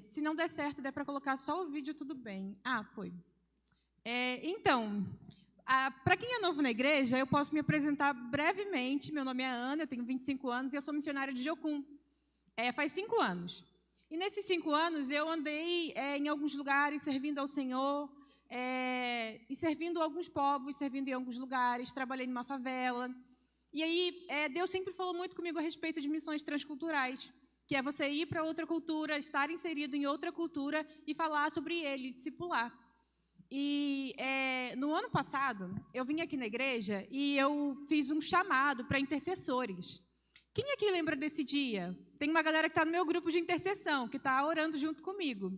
se não der certo, der para colocar só o vídeo, tudo bem. Ah, foi. Então, para quem é novo na igreja, eu posso me apresentar brevemente. Meu nome é Ana, eu tenho 25 anos e eu sou missionária de Jocum. Faz 5 anos. E nesses 5 anos eu andei em alguns lugares servindo ao Senhor, e servindo alguns povos, servindo em alguns lugares, trabalhei numa favela. E aí Deus sempre falou muito comigo a respeito de missões transculturais, que é você ir para outra cultura, estar inserido em outra cultura e falar sobre ele, discipular. E no ano passado, eu vim aqui na igreja e eu fiz um chamado para intercessores. Quem aqui lembra desse dia? Tem uma galera que está no meu grupo de intercessão, que está orando junto comigo.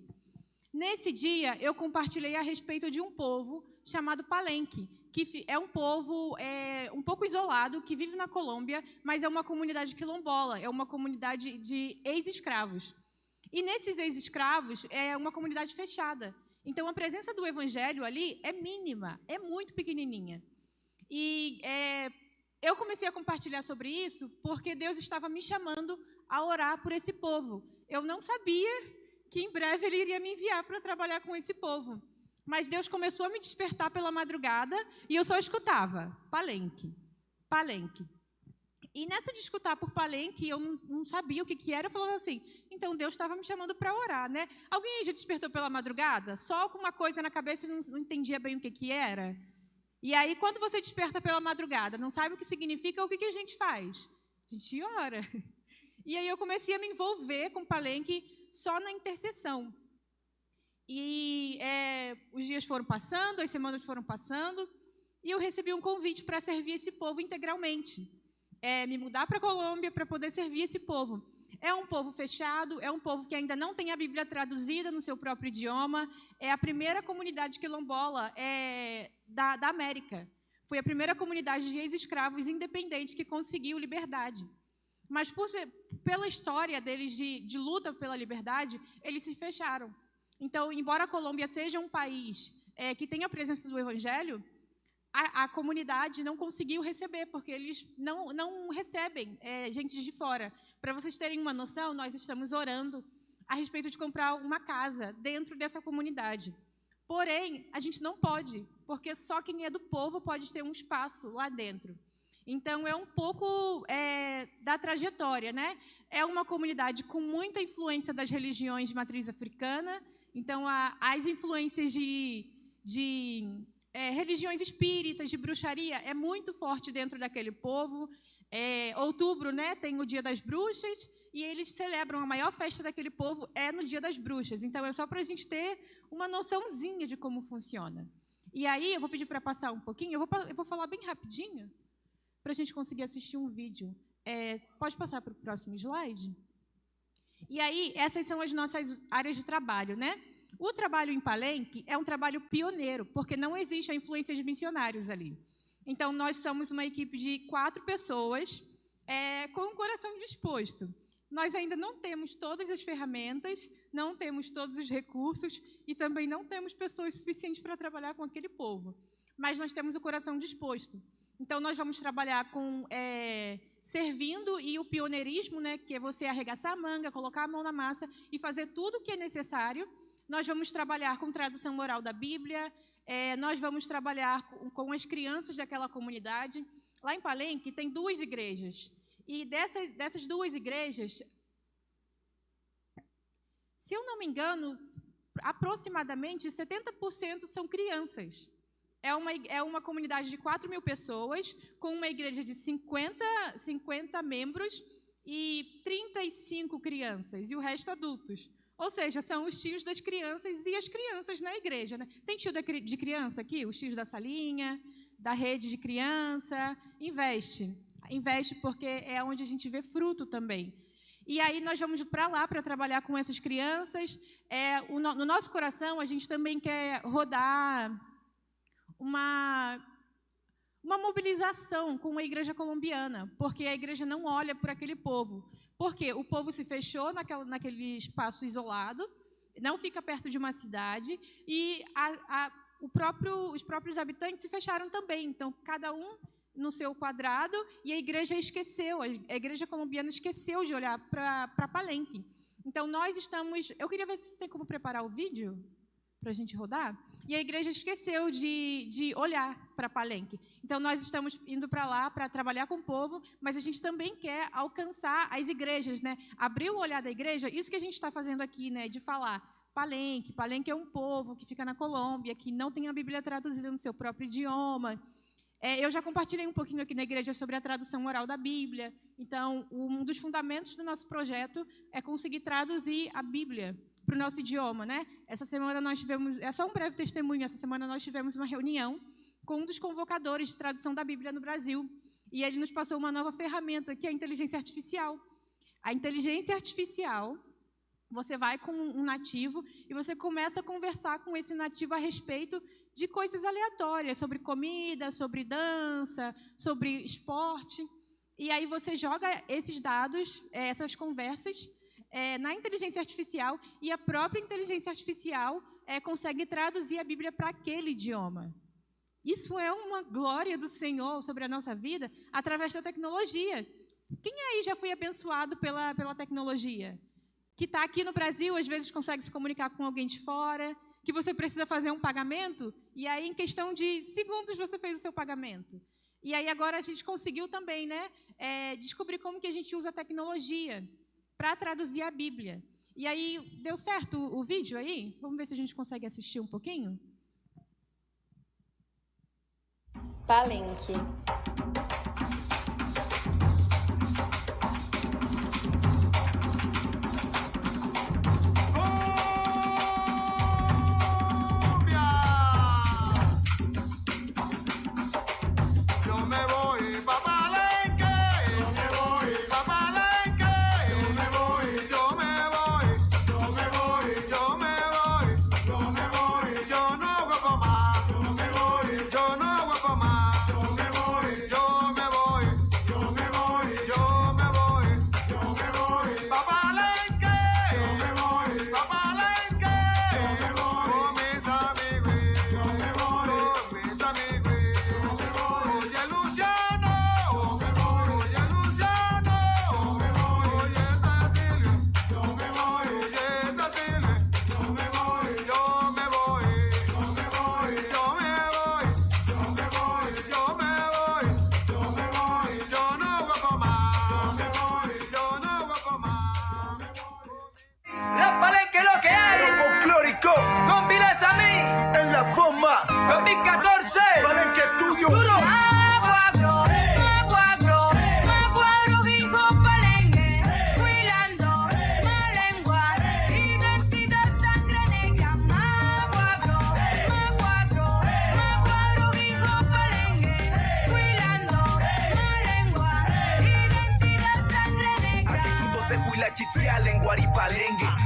Nesse dia, eu compartilhei a respeito de um povo chamado Palenque, que é um povo um pouco isolado, que vive na Colômbia, mas é uma comunidade quilombola, é uma comunidade de ex-escravos. E nesses ex-escravos, é uma comunidade fechada. Então, a presença do evangelho ali é mínima, é muito pequenininha. E eu comecei a compartilhar sobre isso porque Deus estava me chamando a orar por esse povo. Eu não sabia que em breve Ele iria me enviar para trabalhar com esse povo. Mas Deus começou a me despertar pela madrugada e eu só escutava Palenque, Palenque. E nessa de escutar por Palenque, eu não sabia o que era, eu falava assim, então Deus estava me chamando para orar, né? Alguém já despertou pela madrugada? Só com uma coisa na cabeça e não entendia bem o que era? E aí, quando você desperta pela madrugada, não sabe o que significa, o que a gente faz? A gente ora. E aí eu comecei a me envolver com Palenque só na intercessão. E os dias foram passando, as semanas foram passando, e eu recebi um convite para servir esse povo integralmente. Me mudar para a Colômbia para poder servir esse povo. É um povo fechado, é um povo que ainda não tem a Bíblia traduzida no seu próprio idioma. É a primeira comunidade quilombola da América. Foi a primeira comunidade de ex-escravos independente que conseguiu liberdade. Mas pela história deles de luta pela liberdade, eles se fecharam. Então, embora a Colômbia seja um país que tem a presença do Evangelho, a comunidade não conseguiu receber, porque eles não recebem gente de fora. Para vocês terem uma noção, nós estamos orando a respeito de comprar uma casa dentro dessa comunidade. Porém, a gente não pode, porque só quem é do povo pode ter um espaço lá dentro. Então, é um pouco da trajetória, né? É uma comunidade com muita influência das religiões de matriz africana. Então, as influências de religiões espíritas, de bruxaria, é muito forte dentro daquele povo. Outubro, né, tem o Dia das Bruxas, e eles celebram a maior festa daquele povo no Dia das Bruxas. Então, é só para a gente ter uma noçãozinha de como funciona. E aí, eu vou pedir para passar um pouquinho, eu vou falar bem rapidinho, para a gente conseguir assistir um vídeo. Pode passar para o próximo slide? E aí, essas são as nossas áreas de trabalho, né? O trabalho em Palenque é um trabalho pioneiro, porque não existe a influência de missionários ali. Então, nós somos uma equipe de 4 pessoas com um coração disposto. Nós ainda não temos todas as ferramentas, não temos todos os recursos e também não temos pessoas suficientes para trabalhar com aquele povo. Mas nós temos o coração disposto. Então, nós vamos trabalhar com servindo e o pioneirismo, né, que é você arregaçar a manga, colocar a mão na massa e fazer tudo o que é necessário. Nós vamos trabalhar com tradução oral da Bíblia, nós vamos trabalhar com as crianças daquela comunidade. Lá em Palenque tem 2 igrejas. E dessas 2 igrejas, se eu não me engano, aproximadamente 70% são crianças. É uma comunidade de 4.000 pessoas, com uma igreja de 50 membros e 35 crianças, e o resto adultos. Ou seja, são os tios das crianças e as crianças na igreja, né? Tem tio de criança aqui? Os tios da salinha, da rede de criança. Investe porque é onde a gente vê fruto também. E aí nós vamos para lá para trabalhar com essas crianças. No nosso coração, a gente também quer rodar uma mobilização com a igreja colombiana, porque a igreja não olha por aquele povo. Porque o povo se fechou naquele espaço isolado, não fica perto de uma cidade, e os próprios habitantes se fecharam também. Então, cada um no seu quadrado, e a igreja esqueceu, a igreja colombiana esqueceu de olhar para Palenque. Então, eu queria ver se tem como preparar o vídeo para a gente rodar. E a igreja esqueceu de olhar para Palenque. Então, nós estamos indo para lá para trabalhar com o povo, mas a gente também quer alcançar as igrejas, né? Abrir o olhar da igreja, isso que a gente está fazendo aqui, né? De falar Palenque. Palenque é um povo que fica na Colômbia, que não tem a Bíblia traduzida no seu próprio idioma. Eu já compartilhei um pouquinho aqui na igreja sobre a tradução oral da Bíblia. Então, um dos fundamentos do nosso projeto é conseguir traduzir a Bíblia para o nosso idioma, né? Essa semana nós tivemos, é só um breve testemunho, essa semana nós tivemos uma reunião com um dos convocadores de tradução da Bíblia no Brasil, e ele nos passou uma nova ferramenta, que é a inteligência artificial. A inteligência artificial, você vai com um nativo e você começa a conversar com esse nativo a respeito de coisas aleatórias, sobre comida, sobre dança, sobre esporte, e aí você joga esses dados, essas conversas, na inteligência artificial, e a própria inteligência artificial consegue traduzir a Bíblia para aquele idioma. Isso é uma glória do Senhor sobre a nossa vida através da tecnologia. Quem aí já foi abençoado pela tecnologia? Que está aqui no Brasil, às vezes consegue se comunicar com alguém de fora, que você precisa fazer um pagamento, e aí em questão de segundos você fez o seu pagamento. E aí agora a gente conseguiu também, né, descobrir como que a gente usa a tecnologia para traduzir a Bíblia. E aí, deu certo o vídeo aí? Vamos ver se a gente consegue assistir um pouquinho? Palenque.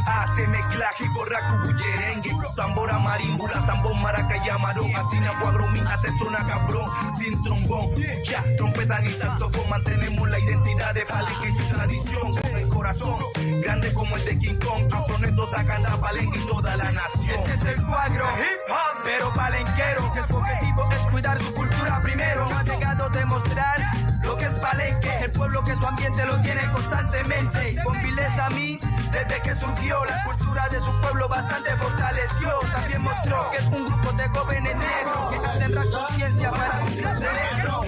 Hace mezclaje, borraco, bullerengue, tambora, marimbula, tambor, maracaya, marón, asina, guagromín, hace zona cabrón, sin trombón, ya, trompeta ni saxofón, mantenemos la identidad de Palenque y su tradición, con el corazón, grande como el de King Kong, anécdota, canta Palenque y toda la nación. Este es el cuadro, hip hop, pero palenquero, que su objetivo es cuidar su cultura primero, ha llegado a demostrar lo que es Palenque, el pueblo que su ambiente lo tiene constantemente, con vileza a mí, desde que surgió la cultura de su pueblo bastante fortaleció, también mostró que es un grupo de jóvenes negros que hacen la conciencia para su cerebro.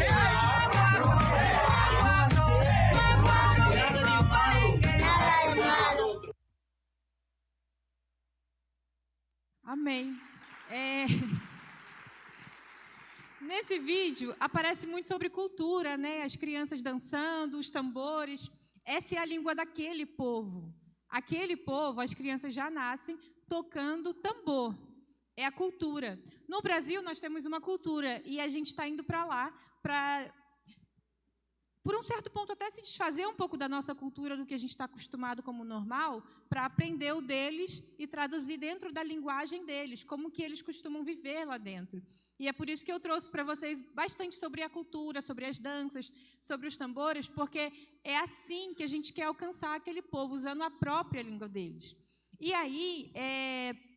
Amém. Nesse vídeo aparece muito sobre cultura, né? As crianças dançando, os tambores. Essa é a língua daquele povo. Aquele povo, as crianças já nascem tocando tambor. É a cultura. No Brasil, nós temos uma cultura e a gente está indo para lá para, por um certo ponto, até se desfazer um pouco da nossa cultura, do que a gente está acostumado como normal, para aprender o deles e traduzir dentro da linguagem deles, como que eles costumam viver lá dentro. E é por isso que eu trouxe para vocês bastante sobre a cultura, sobre as danças, sobre os tambores, porque é assim que a gente quer alcançar aquele povo, usando a própria língua deles. E aí,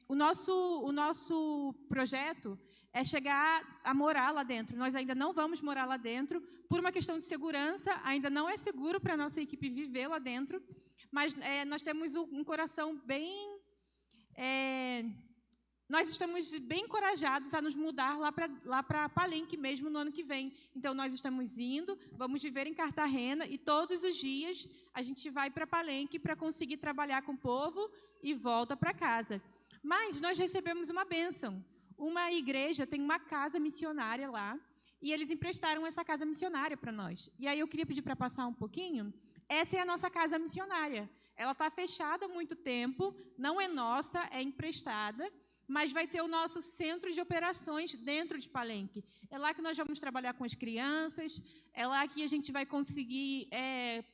o nosso projeto é chegar a morar lá dentro. Nós ainda não vamos morar lá dentro, por uma questão de segurança, ainda não é seguro para a nossa equipe viver lá dentro, mas nós temos um coração bem... nós estamos bem encorajados a nos mudar lá para Palenque mesmo no ano que vem. Então, nós estamos indo, vamos viver em Cartagena e todos os dias a gente vai para Palenque para conseguir trabalhar com o povo e volta para casa. Mas nós recebemos uma bênção. Uma igreja tem uma casa missionária lá e eles emprestaram essa casa missionária para nós. E aí eu queria pedir para passar um pouquinho. Essa é a nossa casa missionária. Ela está fechada há muito tempo, não é nossa, é emprestada, mas vai ser o nosso centro de operações dentro de Palenque. É lá que nós vamos trabalhar com as crianças, é lá que a gente vai conseguir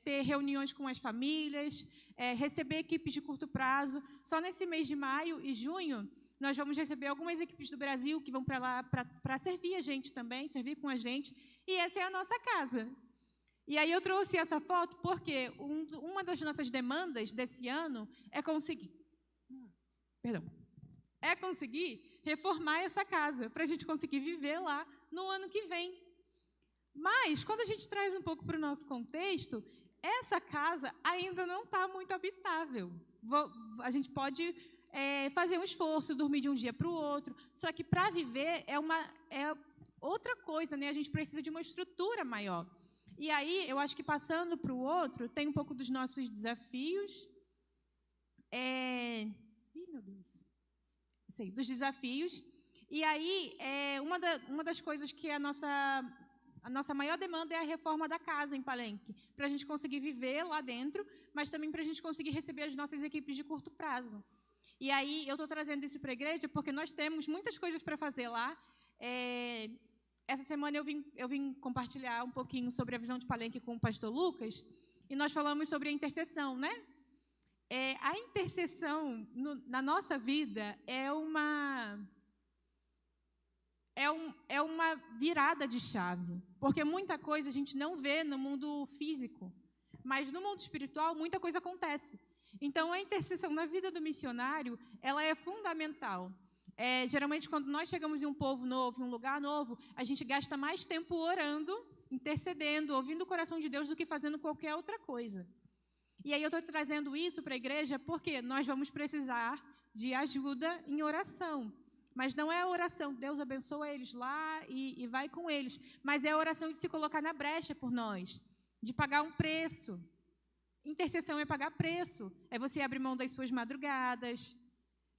ter reuniões com as famílias, receber equipes de curto prazo. Só nesse mês de maio e junho, nós vamos receber algumas equipes do Brasil que vão para lá para servir a gente também, servir com a gente, e essa é a nossa casa. E aí eu trouxe essa foto porque uma das nossas demandas desse ano é conseguir reformar essa casa, para a gente conseguir viver lá no ano que vem. Mas, quando a gente traz um pouco para o nosso contexto, essa casa ainda não está muito habitável. A gente pode fazer um esforço, dormir de um dia para o outro, só que para viver é outra coisa, né? A gente precisa de uma estrutura maior. E aí, eu acho que passando para o outro, tem um pouco dos nossos desafios. Ih, meu Deus. Sim, dos desafios. E aí, uma das coisas que a nossa maior demanda é a reforma da casa em Palenque, para a gente conseguir viver lá dentro, mas também para a gente conseguir receber as nossas equipes de curto prazo. E aí, eu estou trazendo isso para a igreja porque nós temos muitas coisas para fazer lá. Essa semana eu vim compartilhar um pouquinho sobre a visão de Palenque com o pastor Lucas, e nós falamos sobre a intercessão, né? A intercessão na nossa vida é uma virada de chave, porque muita coisa a gente não vê no mundo físico, mas no mundo espiritual muita coisa acontece. Então, a intercessão na vida do missionário, ela é fundamental. Geralmente, quando nós chegamos em um povo novo, em um lugar novo, a gente gasta mais tempo orando, intercedendo, ouvindo o coração de Deus do que fazendo qualquer outra coisa. E aí eu estou trazendo isso para a igreja porque nós vamos precisar de ajuda em oração. Mas não é a oração, Deus abençoa eles lá e vai com eles. Mas é a oração de se colocar na brecha por nós, de pagar um preço. Intercessão é pagar preço. É você abrir mão das suas madrugadas.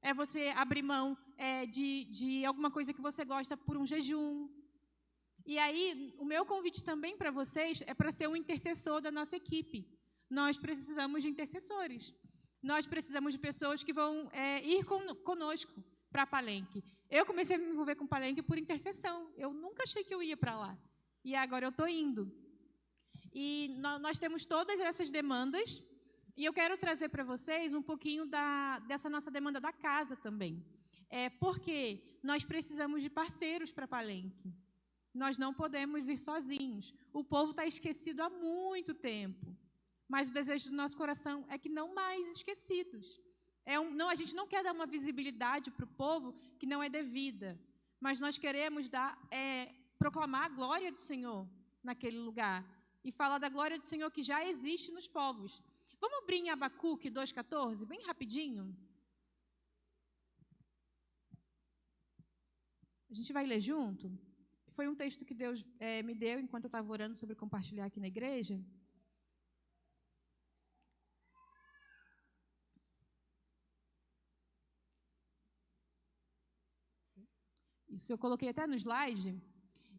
É você abrir mão de alguma coisa que você gosta por um jejum. E aí, o meu convite também para vocês é para ser um intercessor da nossa equipe. Nós precisamos de intercessores. Nós precisamos de pessoas que vão ir conosco para Palenque. Eu comecei a me envolver com Palenque por intercessão. Eu nunca achei que eu ia para lá. E agora eu estou indo. E nós temos todas essas demandas. E eu quero trazer para vocês um pouquinho dessa nossa demanda da casa também. Porque nós precisamos de parceiros para Palenque. Nós não podemos ir sozinhos. O povo está esquecido há muito tempo. Mas o desejo do nosso coração é que não mais esquecidos. A gente não quer dar uma visibilidade para o povo que não é devida, mas nós queremos proclamar a glória do Senhor naquele lugar e falar da glória do Senhor que já existe nos povos. Vamos abrir em Abacuque 2,14, bem rapidinho? A gente vai ler junto? Foi um texto que Deus me deu enquanto eu estava orando sobre compartilhar aqui na igreja. Isso eu coloquei até no slide.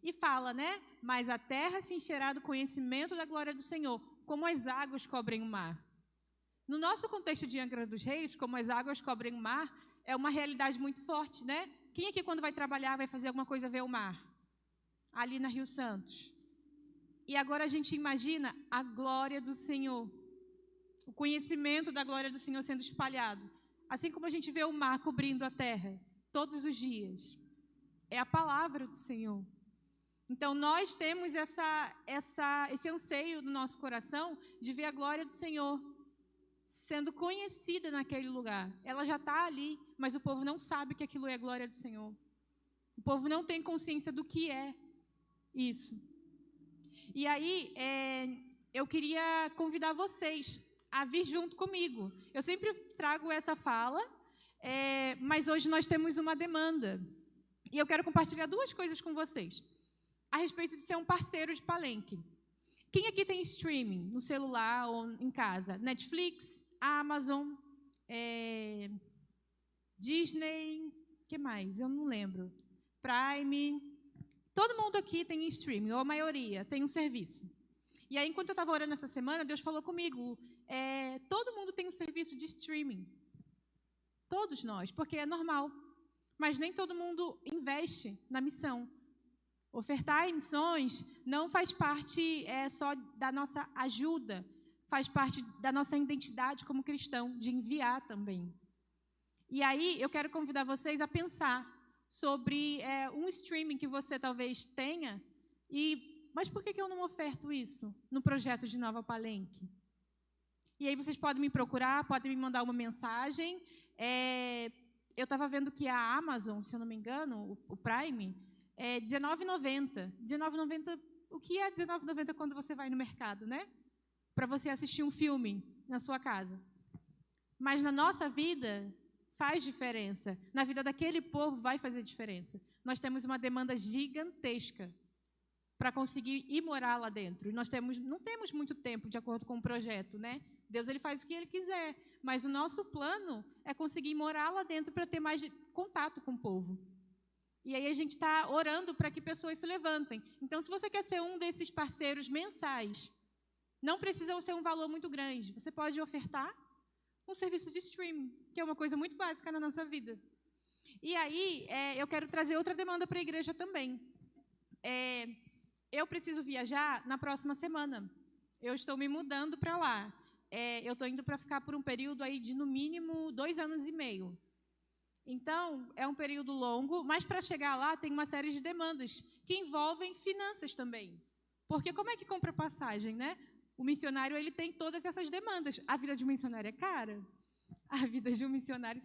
E fala, né? Mas a terra se encherá do conhecimento da glória do Senhor, como as águas cobrem o mar. No nosso contexto de Angra dos Reis, como as águas cobrem o mar, é uma realidade muito forte, né? Quem aqui, quando vai trabalhar, vai fazer alguma coisa, vê o mar? Ali na Rio Santos. E agora a gente imagina a glória do Senhor. O conhecimento da glória do Senhor sendo espalhado. Assim como a gente vê o mar cobrindo a terra, todos os dias. É a palavra do Senhor. Então, nós temos esse anseio no nosso coração de ver a glória do Senhor sendo conhecida naquele lugar. Ela já está ali, mas o povo não sabe que aquilo é a glória do Senhor. O povo não tem consciência do que é isso. E aí, eu queria convidar vocês a vir junto comigo. Eu sempre trago essa fala, mas hoje nós temos uma demanda. E eu quero compartilhar duas coisas com vocês, a respeito de ser um parceiro de Palenque. Quem aqui tem streaming no celular ou em casa? Netflix, Amazon, Disney, o que mais? Eu não lembro. Prime. Todo mundo aqui tem streaming, ou a maioria, tem um serviço. E aí, enquanto eu estava orando essa semana, Deus falou comigo, todo mundo tem um serviço de streaming. Todos nós, porque é normal. Mas nem todo mundo investe na missão. Ofertar em missões não faz parte só da nossa ajuda, faz parte da nossa identidade como cristão, de enviar também. E aí, eu quero convidar vocês a pensar sobre um streaming que você talvez tenha, mas por que eu não oferto isso no projeto de Nova Palenque? E aí vocês podem me procurar, podem me mandar uma mensagem. Eu estava vendo que a Amazon, se eu não me engano, o Prime, é R$19,90. R$19,90, o que é R$19,90 quando você vai no mercado, né? Para você assistir um filme na sua casa. Mas na nossa vida faz diferença. Na vida daquele povo vai fazer diferença. Nós temos uma demanda gigantesca para conseguir ir morar lá dentro. Nós não temos muito tempo, de acordo com o projeto, né? Deus ele faz o que Ele quiser, mas o nosso plano é conseguir morar lá dentro para ter mais contato com o povo. E aí a gente está orando para que pessoas se levantem. Então, se você quer ser um desses parceiros mensais, não precisa ser um valor muito grande. Você pode ofertar um serviço de streaming, que é uma coisa muito básica na nossa vida. E aí, eu quero trazer outra demanda para a igreja também. Eu preciso viajar na próxima semana. Eu estou me mudando para lá. Eu estou indo para ficar por um período aí de, no mínimo, 2 anos e meio. Então, é um período longo, mas para chegar lá tem uma série de demandas que envolvem finanças também. Porque como é que compra passagem, né? O missionário ele tem todas essas demandas. A vida de um missionário é cara. A vida de um missionário...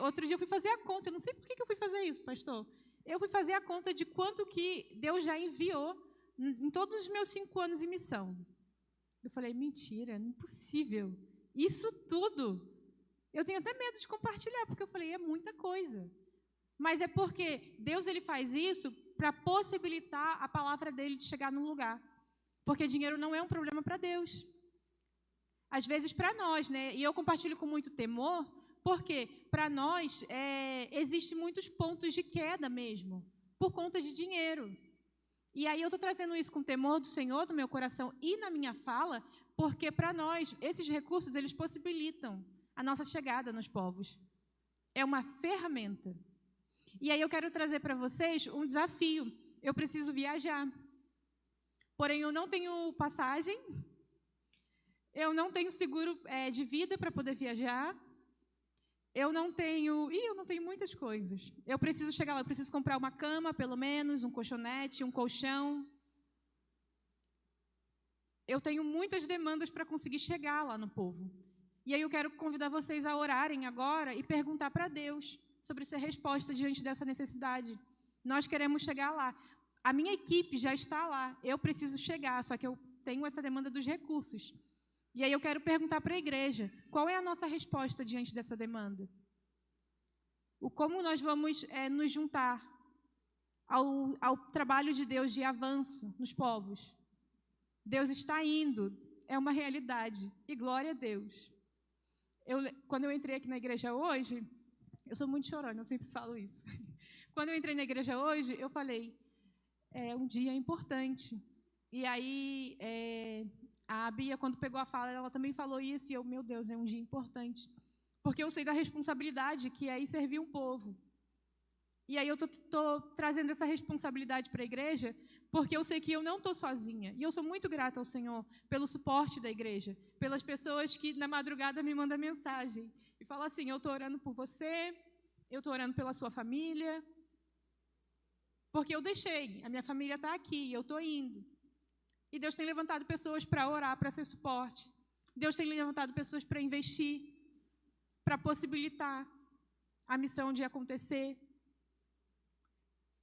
Outro dia eu fui fazer a conta. Eu não sei por que eu fui fazer isso, pastor. Eu fui fazer a conta de quanto que Deus já enviou em todos os meus 5 anos em missão. Eu falei, mentira, impossível. Isso tudo. Eu tenho até medo de compartilhar, porque eu falei, é muita coisa. Mas é porque Deus ele faz isso para possibilitar a palavra dele de chegar num lugar. Porque dinheiro não é um problema para Deus. Às vezes para nós, né? E eu compartilho com muito temor, porque para nós existem muitos pontos de queda mesmo, por conta de dinheiro. E aí eu estou trazendo isso com temor do Senhor, do meu coração e na minha fala, porque para nós, esses recursos, eles possibilitam a nossa chegada nos povos. É uma ferramenta. E aí eu quero trazer para vocês um desafio. Eu preciso viajar. Porém, eu não tenho passagem, eu não tenho seguro de vida para poder viajar, eu não tenho muitas coisas. Eu preciso chegar lá, eu preciso comprar uma cama, pelo menos, um colchonete, um colchão. Eu tenho muitas demandas para conseguir chegar lá no povo. E aí eu quero convidar vocês a orarem agora e perguntar para Deus sobre ser resposta diante dessa necessidade. Nós queremos chegar lá. A minha equipe já está lá, eu preciso chegar, só que eu tenho essa demanda dos recursos. E aí eu quero perguntar para a igreja, qual é a nossa resposta diante dessa demanda? Como nós vamos nos juntar ao trabalho de Deus de avanço nos povos? Deus está indo, é uma realidade, e glória a Deus. Quando eu entrei aqui na igreja hoje, eu sou muito chorona, eu sempre falo isso. Quando eu entrei na igreja hoje, eu falei, um dia importante. E aí, a Bia, quando pegou a fala, ela também falou isso, e eu, meu Deus, é um dia importante. Porque eu sei da responsabilidade que é ir servir um povo. E aí eu estou trazendo essa responsabilidade para a igreja, porque eu sei que eu não estou sozinha. E eu sou muito grata ao Senhor pelo suporte da igreja, pelas pessoas que na madrugada me mandam mensagem e falam assim, eu estou orando por você, eu estou orando pela sua família, porque eu deixei, a minha família está aqui, eu estou indo. E Deus tem levantado pessoas para orar, para ser suporte. Deus tem levantado pessoas para investir, para possibilitar a missão de acontecer.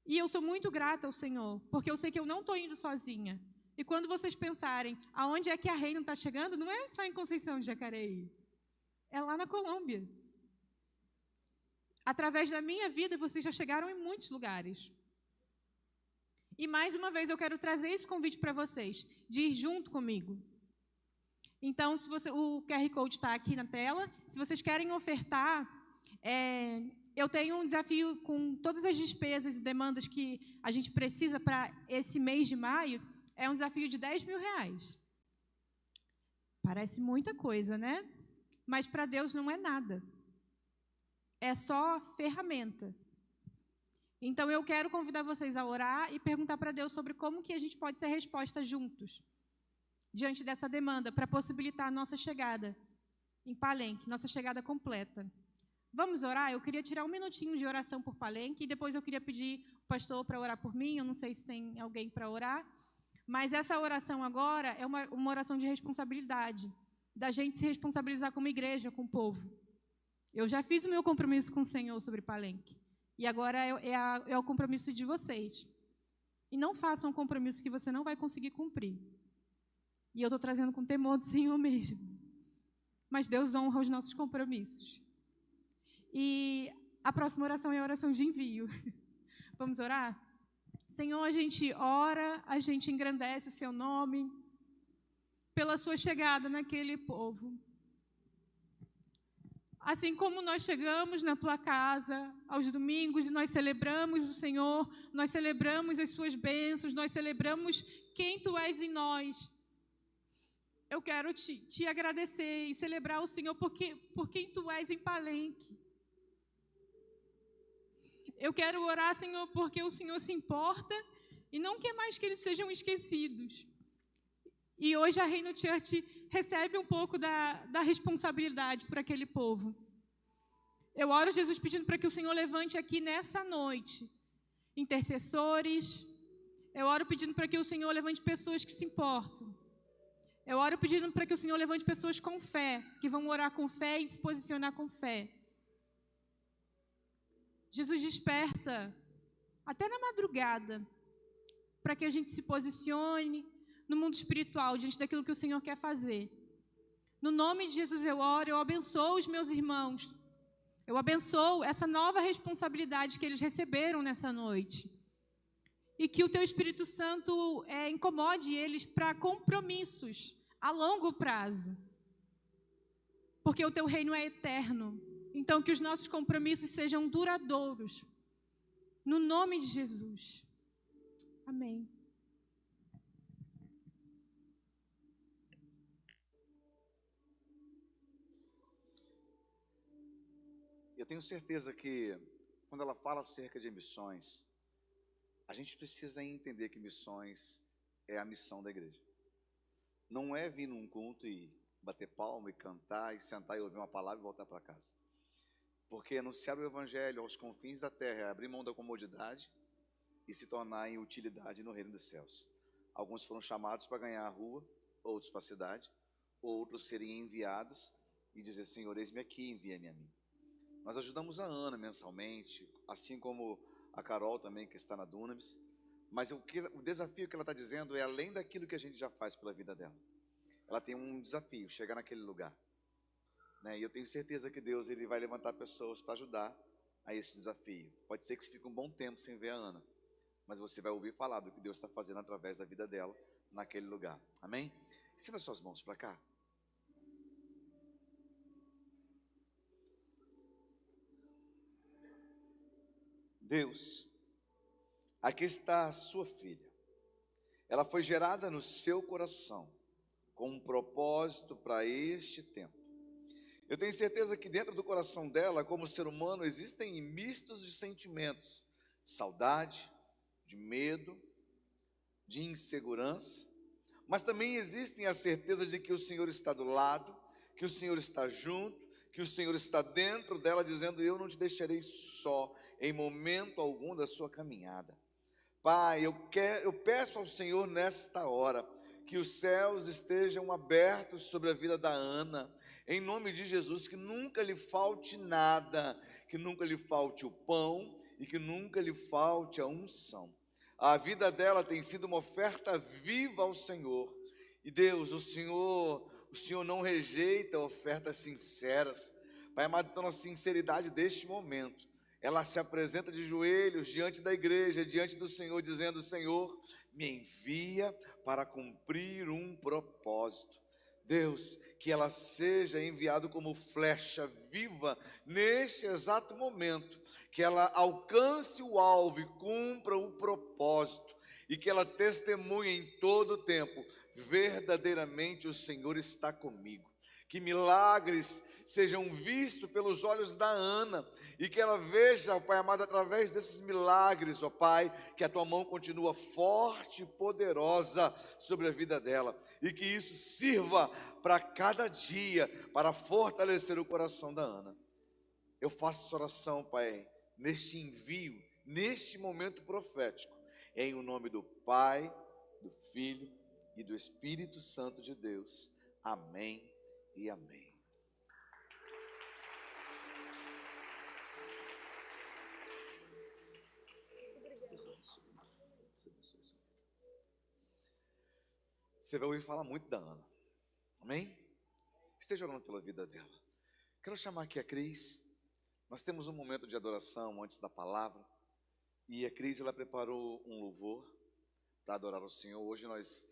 E eu sou muito grata ao Senhor, porque eu sei que eu não estou indo sozinha. E quando vocês pensarem aonde é que a Reino está chegando, não é só em Conceição de Jacareí, é lá na Colômbia. Através da minha vida, vocês já chegaram em muitos lugares. E mais uma vez eu quero trazer esse convite para vocês, de ir junto comigo. Então, o QR Code está aqui na tela. Se vocês querem ofertar, eu tenho um desafio com todas as despesas e demandas que a gente precisa para esse mês de maio. É um desafio de R$10.000. Parece muita coisa, né? Mas para Deus não é nada. É só ferramenta. Então, eu quero convidar vocês a orar e perguntar para Deus sobre como que a gente pode ser resposta juntos, diante dessa demanda, para possibilitar a nossa chegada em Palenque, nossa chegada completa. Vamos orar? Eu queria tirar um minutinho de oração por Palenque, e depois eu queria pedir o pastor para orar por mim. Eu não sei se tem alguém para orar, mas essa oração agora é uma oração de responsabilidade, da gente se responsabilizar como igreja, com o povo. Eu já fiz o meu compromisso com o Senhor sobre Palenque. E agora é o compromisso de vocês. E não façam um compromisso que você não vai conseguir cumprir. E eu estou trazendo com temor do Senhor mesmo. Mas Deus honra os nossos compromissos. E a próxima oração é a oração de envio. Vamos orar? Senhor, a gente ora, a gente engrandece o Seu nome pela Sua chegada naquele povo. Assim como nós chegamos na Tua casa aos domingos e nós celebramos o Senhor, nós celebramos as Suas bênçãos, nós celebramos quem Tu és em nós. Eu quero te agradecer e celebrar o Senhor por quem Tu és em Palenque. Eu quero orar, Senhor, porque o Senhor se importa e não quer mais que eles sejam esquecidos. E hoje a Reino Church recebe um pouco da responsabilidade por aquele povo. Eu oro, Jesus, pedindo para que o Senhor levante aqui nessa noite intercessores. Eu oro pedindo para que o Senhor levante pessoas que se importam. Eu oro pedindo para que o Senhor levante pessoas com fé, que vão orar com fé e se posicionar com fé. Jesus, desperta, até na madrugada, para que a gente se posicione no mundo espiritual, diante daquilo que o Senhor quer fazer. No nome de Jesus eu oro, eu abençoo os meus irmãos. Eu abençoo essa nova responsabilidade que eles receberam nessa noite. E que o Teu Espírito Santo incomode eles para compromissos a longo prazo. Porque o Teu reino é eterno. Então, que os nossos compromissos sejam duradouros. No nome de Jesus. Amém. Eu tenho certeza que, quando ela fala acerca de missões, a gente precisa entender que missões é a missão da igreja. Não é vir num culto e bater palma e cantar e sentar e ouvir uma palavra e voltar para casa. Porque anunciar o evangelho aos confins da terra é abrir mão da comodidade e se tornar em utilidade no reino dos céus. Alguns foram chamados para ganhar a rua, outros para a cidade, outros serem enviados e dizer, Senhor, eis-me aqui, envia-me a mim. Nós ajudamos a Ana mensalmente, assim como a Carol também, que está na Dunamis. Mas o desafio que ela está dizendo é além daquilo que a gente já faz pela vida dela. Ela tem um desafio, chegar naquele lugar. E eu tenho certeza que Deus ele vai levantar pessoas para ajudar a esse desafio. Pode ser que você fique um bom tempo sem ver a Ana, mas você vai ouvir falar do que Deus está fazendo através da vida dela naquele lugar. Amém? Estenda suas mãos para cá. Deus, aqui está a sua filha. Ela foi gerada no seu coração com um propósito para este tempo. Eu tenho certeza que dentro do coração dela, como ser humano, existem mistos de sentimentos, de saudade, de medo, de insegurança, mas também existem a certeza de que o Senhor está do lado, que o Senhor está junto, que o Senhor está dentro dela, dizendo, eu não te deixarei só, em momento algum da sua caminhada. Pai, eu peço ao Senhor nesta hora, que os céus estejam abertos sobre a vida da Ana, em nome de Jesus, que nunca lhe falte nada, que nunca lhe falte o pão e que nunca lhe falte a unção. A vida dela tem sido uma oferta viva ao Senhor. E Deus, o Senhor não rejeita ofertas sinceras. Pai amado, então na sinceridade deste momento, ela se apresenta de joelhos diante da igreja, diante do Senhor, dizendo: Senhor, me envia para cumprir um propósito. Deus, que ela seja enviada como flecha viva neste exato momento, que ela alcance o alvo e cumpra o propósito, e que ela testemunhe em todo o tempo: verdadeiramente o Senhor está comigo. Que milagres sejam vistos pelos olhos da Ana, e que ela veja, ó Pai amado, através desses milagres, ó Pai, que a Tua mão continua forte e poderosa sobre a vida dela, e que isso sirva para cada dia, para fortalecer o coração da Ana. Eu faço essa oração, Pai, neste envio, neste momento profético, em o nome do Pai, do Filho e do Espírito Santo de Deus. Amém e amém. Você vai ouvir falar muito da Ana. Amém? Esteja orando pela vida dela. Quero chamar aqui a Cris. Nós temos um momento de adoração antes da palavra. E a Cris, ela preparou um louvor para adorar ao Senhor. Hoje nós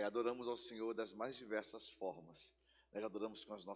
adoramos ao Senhor das mais diversas formas. Nós adoramos com as nossas